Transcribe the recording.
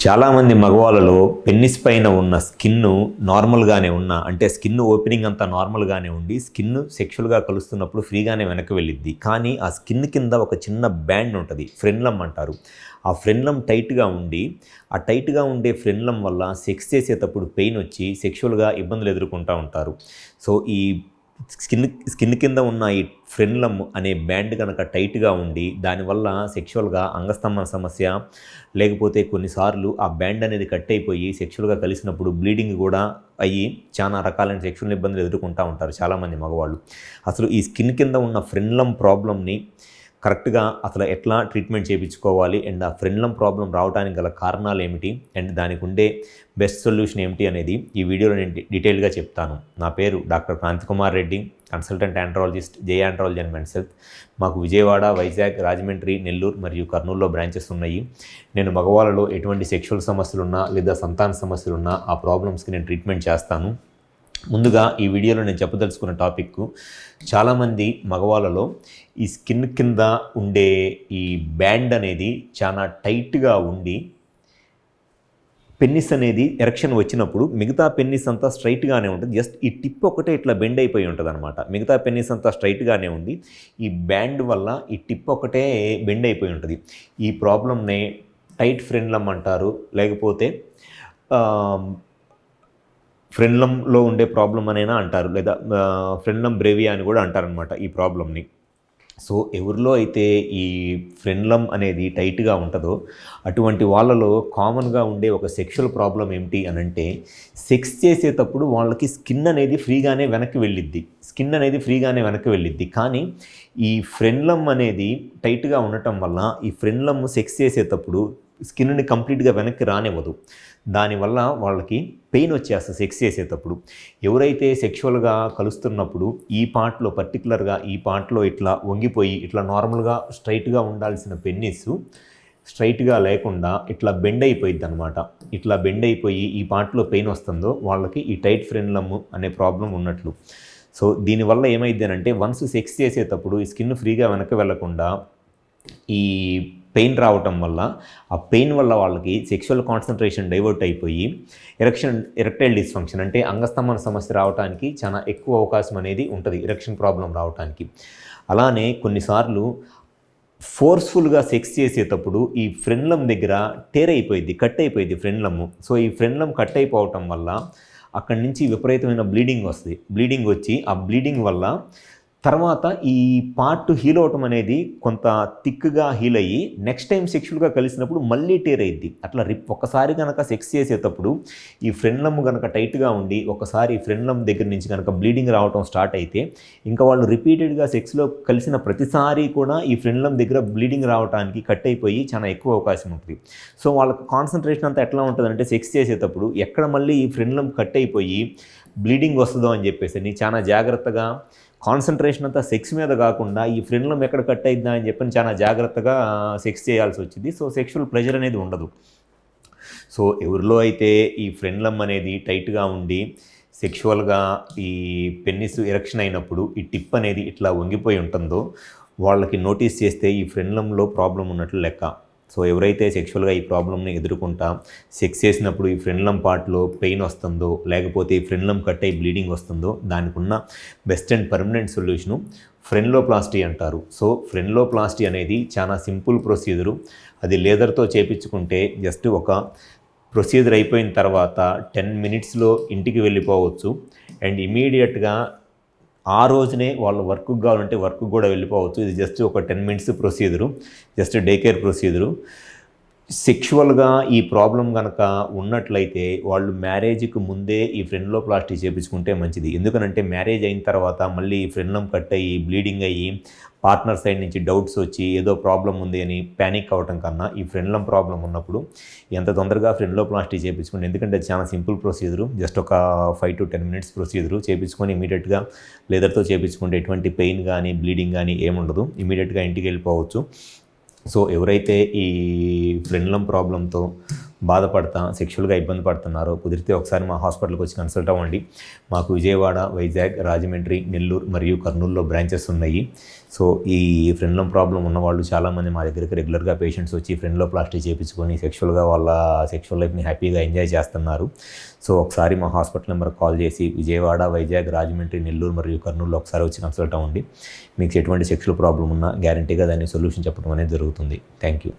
చాలామంది మగవాళ్ళలో పెన్నిస్ పైన ఉన్న స్కిన్ను నార్మల్గానే అంటే స్కిన్ ఓపెనింగ్ అంతా నార్మల్గానే ఉండి స్కిన్ సెక్షువల్గా కలుస్తున్నప్పుడు ఫ్రీగానే వెనక్కి వెళ్ళిద్ది. కానీ ఆ స్కిన్ కింద ఒక చిన్న బ్యాండ్ ఉంటుంది, ఫ్రెన్లం అంటారు. ఆ ఫ్రెన్లం టైట్గా ఉండి ఆ టైట్గా ఉండే ఫ్రెన్లం వల్ల సెక్స్ చేసేటప్పుడు పెయిన్ వచ్చి సెక్షువల్గా ఇబ్బందులు ఎదుర్కొంటూ ఉంటారు. సో ఈ స్కిన్ కింద ఉన్న ఈ ఫ్రెన్లం అనే బ్యాండ్ కనుక టైట్గా ఉండి దానివల్ల సెక్షువల్గా అంగస్తంభన సమస్య, లేకపోతే కొన్నిసార్లు ఆ బ్యాండ్ అనేది కట్ అయిపోయి సెక్షువల్గా కలిసినప్పుడు బ్లీడింగ్ కూడా అయ్యి చాలా రకాలైన సెక్షువల్ ఇబ్బందులు ఎదుర్కొంటూ ఉంటారు చాలామంది మగవాళ్ళు. అసలు ఈ స్కిన్ కింద ఉన్న ఫ్రెన్లం ప్రాబ్లమ్ని కరెక్ట్గా అసలు ఎట్లా ట్రీట్మెంట్ చేయించుకోవాలి అండ్ ఆ ఫ్రెన్లం ప్రాబ్లం రావడానికి గల కారణాలు ఏమిటి అండ్ దానికి ఉండే బెస్ట్ సొల్యూషన్ ఏమిటి అనేది ఈ వీడియోలో నేను డీటెయిల్గా చెప్తాను. నా పేరు doctor Kranthi Kumar Reddy, consultant andrologist, J andrology and men's health. మాకు విజయవాడ, వైజాగ్, రాజమండ్రి, నెల్లూరు మరియు కర్నూలులో బ్రాంచెస్ ఉన్నాయి. నేను మగవాళ్ళలో ఎటువంటి సెక్షువల్ సమస్యలున్నా లేదా సంతాన సమస్యలున్నా ఆ ప్రాబ్లమ్స్కి నేను ట్రీట్మెంట్ చేస్తాను. ముందుగా ఈ వీడియోలో నేను చెప్పదలుచుకున్న టాపిక్, చాలామంది మగవాళ్ళలో ఈ స్కిన్ కింద ఉండే ఈ బ్యాండ్ అనేది చాలా టైట్గా ఉండి పెన్నిస్ అనేది ఎరెక్షన్ వచ్చినప్పుడు మిగతా పెన్నిస్ అంతా స్ట్రైట్గానే ఉంటుంది, జస్ట్ ఈ టిప్ ఒకటే ఇట్లా బెండ్ అయిపోయి ఉంటుంది అనమాట. మిగతా పెన్నిస్ అంతా స్ట్రైట్గానే ఉంది, ఈ బ్యాండ్ వల్ల ఈ టిప్ ఒకటే బెండ్ అయిపోయి ఉంటుంది. ఈ ప్రాబ్లమ్నే టైట్ ఫ్రెన్లం అంటారు, లేకపోతే ఫ్రెన్లంలో ఉండే ప్రాబ్లం అనైనా అంటారు, లేదా ఫ్రెన్లం బ్రేవియా అని కూడా అంటారనమాట ఈ ప్రాబ్లమ్ని. సో ఎవరిలో అయితే ఈ ఫ్రెన్లం అనేది టైట్గా ఉంటుందో అటువంటి వాళ్ళలో కామన్గా ఉండే ఒక సెక్షువల్ ప్రాబ్లం ఏమిటి అని అంటే, సెక్స్ చేసేటప్పుడు వాళ్ళకి స్కిన్ అనేది ఫ్రీగానే వెనక్కి వెళ్ళిద్ది. కానీ ఈ ఫ్రెన్లం అనేది టైట్గా ఉండటం వల్ల ఈ ఫ్రెన్లం సెక్స్ చేసేటప్పుడు స్కిన్ని కంప్లీట్గా వెనక్కి రానివ్వదు. దానివల్ల వాళ్ళకి పెయిన్ వచ్చేస్తుంది సెక్స్ చేసేటప్పుడు. ఎవరైతే సెక్షువల్గా కలుస్తున్నప్పుడు ఈ పార్ట్లో పర్టికులర్గా ఈ పార్ట్లో ఇట్లా వంగిపోయి ఇట్లా నార్మల్గా స్ట్రైట్గా ఉండాల్సిన పెన్నిస్ స్ట్రైట్గా లేకుండా ఇట్లా బెండ్ అయిపోయిద్ది అనమాట. ఇట్లా బెండ్ అయిపోయి ఈ పార్ట్లో పెయిన్ వస్తుందో వాళ్ళకి ఈ టైట్ ఫ్రెన్లమ్ అనే ప్రాబ్లం ఉన్నట్లు. సో దీనివల్ల ఏమైంది అంటే, వన్స్ సెక్స్ చేసేటప్పుడు ఈ స్కిన్ ఫ్రీగా వెనక్కి వెళ్లకుండా ఈ పెయిన్ రావటం వల్ల ఆ పెయిన్ వల్ల వాళ్ళకి సెక్షువల్ కాన్సన్ట్రేషన్ డైవర్ట్ అయిపోయి ఎరెక్టైల్ డిస్ఫంక్షన్ అంటే అంగస్తంభన సమస్య రావడానికి చాలా ఎక్కువ అవకాశం అనేది ఉంటుంది, ఎరెక్షన్ ప్రాబ్లం రావడానికి. అలానే కొన్నిసార్లు ఫోర్స్ఫుల్గా సెక్స్ చేసేటప్పుడు ఈ ఫ్రెన్లం దగ్గర కట్ అయిపోయింది ఫ్రెన్లము. సో ఈ ఫ్రెన్లం కట్ అయిపోవటం వల్ల అక్కడి నుంచి విపరీతమైన బ్లీడింగ్ వచ్చి ఆ బ్లీడింగ్ వల్ల తర్వాత ఈ పార్ట్ హీల్ అవటం అనేది కొంత థిక్గా హీల్ అయ్యి నెక్స్ట్ టైం సెక్షువల్గా కలిసినప్పుడు మళ్ళీ టేర్ అయ్యిద్ది. అట్లా ఒకసారి కనుక సెక్స్ చేసేటప్పుడు ఈ ఫ్రెన్లమ్ కనుక టైట్గా ఉండి ఒకసారి ఫ్రెన్లమ్ దగ్గర నుంచి కనుక బ్లీడింగ్ రావటం స్టార్ట్ అయితే ఇంకా వాళ్ళు రిపీటెడ్గా సెక్స్లో కలిసిన ప్రతిసారి కూడా ఈ ఫ్రెన్లమ్ దగ్గర బ్లీడింగ్ రావడానికి కట్ అయిపోయి చాలా ఎక్కువ అవకాశం ఉంటుంది. సో వాళ్ళకి కాన్సన్ట్రేషన్ అంతా ఎట్లా ఉంటుందంటే, సెక్స్ చేసేటప్పుడు ఎక్కడ మళ్ళీ ఈ ఫ్రెన్లమ్ కట్ అయిపోయి బ్లీడింగ్ వస్తుందో అని చెప్పేసి చాలా జాగ్రత్తగా కాన్సన్ట్రేషన్ అంతా సెక్స్ మీద కాకుండా ఈ ఫ్రెన్లం ఎక్కడ కట్ అయిద్దా అని చెప్పని చాలా జాగ్రత్తగా సెక్స్ చేయాల్సి వచ్చింది. సో సెక్షువల్ ప్లెజర్ అనేది ఉండదు. సో ఎవరిలో అయితే ఈ ఫ్రెన్లం అనేది టైట్గా ఉండి సెక్షువల్గా ఈ పెన్నిస్ ఎరెక్షన్ అయినప్పుడు ఈ టిప్ అనేది ఇట్లా వంగిపోయి ఉంటుందో వాళ్ళకి నోటీస్ చేస్తే ఈ ఫ్రెన్లంలో ప్రాబ్లం ఉన్నట్లు లెక్క. సో ఎవరైతే సెక్షువల్గా ఈ ప్రాబ్లమ్ని ఎదుర్కొంటా సెక్స్ చేసినప్పుడు ఈ ఫ్రెన్లం పార్ట్లో పెయిన్ వస్తుందో, లేకపోతే ఈ ఫ్రెన్లం కట్ అయ్యి బ్లీడింగ్ వస్తుందో దానికి ఉన్న బెస్ట్ అండ్ పర్మనెంట్ సొల్యూషను ఫ్రెన్లోప్లాస్టీ అంటారు. సో ఫ్రెన్లోప్లాస్టీ అనేది చాలా సింపుల్ ప్రొసీజరు. అది లేజర్తో చేపించుకుంటే జస్ట్ ఒక ప్రొసీజర్ అయిపోయిన తర్వాత 10 మినిట్స్లో ఇంటికి వెళ్ళిపోవచ్చు అండ్ ఇమీడియట్గా ఆ రోజునే వాళ్ళు వర్క్కి కావాలంటే వర్క్కి కూడా వెళ్ళిపోవచ్చు. ఇది జస్ట్ ఒక 10 minutes procedure, just day care procedure. సెక్షువల్గా ఈ ప్రాబ్లం కనుక ఉన్నట్లయితే వాళ్ళు మ్యారేజ్కి ముందే ఈ ఫ్రెన్లోప్లాస్టీ చేయించుకుంటే మంచిది. ఎందుకనంటే మ్యారేజ్ అయిన తర్వాత మళ్ళీ ఈ ఫ్రెన్లం కట్ అయ్యి బ్లీడింగ్ అయ్యి పార్ట్నర్ సైడ్ నుంచి డౌట్స్ వచ్చి ఏదో ప్రాబ్లం ఉంది అని ప్యానిక్ అవ్వటం కన్నా ఈ ఫ్రెన్లం ప్రాబ్లం ఉన్నప్పుడు ఎంత తొందరగా ఫ్రెన్లోప్లాస్టీ చేయించుకోండి. ఎందుకంటే అది చాలా సింపుల్ ప్రొసీజరు, జస్ట్ ఒక 5 to 10 మినిట్స్ ప్రొసీజరు. చేయించుకొని ఇమీడియట్గా లేదర్తో చేయించుకుంటే ఎటువంటి పెయిన్ కానీ బ్లీడింగ్ కానీ ఏముండదు, ఇమీడియట్గా ఇంటికి వెళ్ళిపోవచ్చు. సో ఎవరైతే ఈ ఫ్రెన్లం ప్రాబ్లంతో సెక్షువల్గా ఇబ్బంది పడుతున్నారో కుదిరితే ఒకసారి మా హాస్పిటల్కి వచ్చి కన్సల్ట్ అవ్వండి. మాకు విజయవాడ, వైజాగ్, రాజమండ్రి, నెల్లూరు మరియు కర్నూలులో బ్రాంచెస్ ఉన్నాయి. సో ఈ ఫ్రెండ్లం ప్రాబ్లం ఉన్నవాళ్ళు చాలామంది మా దగ్గరికి రెగ్యులర్గా పేషెంట్స్ వచ్చి ఫ్రెండ్లోప్లాస్టీ చేయించుకొని వాళ్ళ సెక్షువల్ లైఫ్ని హ్యాపీగా ఎంజాయ్ చేస్తున్నారు. సో ఒకసారి మా హాస్పిటల్ నెంబర్ కాల్ చేసి విజయవాడ, వైజాగ్, రాజమండ్రి, నెల్లూరు మరియు కర్నూలులో ఒకసారి వచ్చి కన్సల్ట్ అవ్వండి. మీకు ఎటువంటి సెక్షువల్ ప్రాబ్లం ఉన్నా గ్యారంటీగా దాన్ని సొల్యూషన్ చెప్పడం అనేది జరుగుతుంది. Thank you.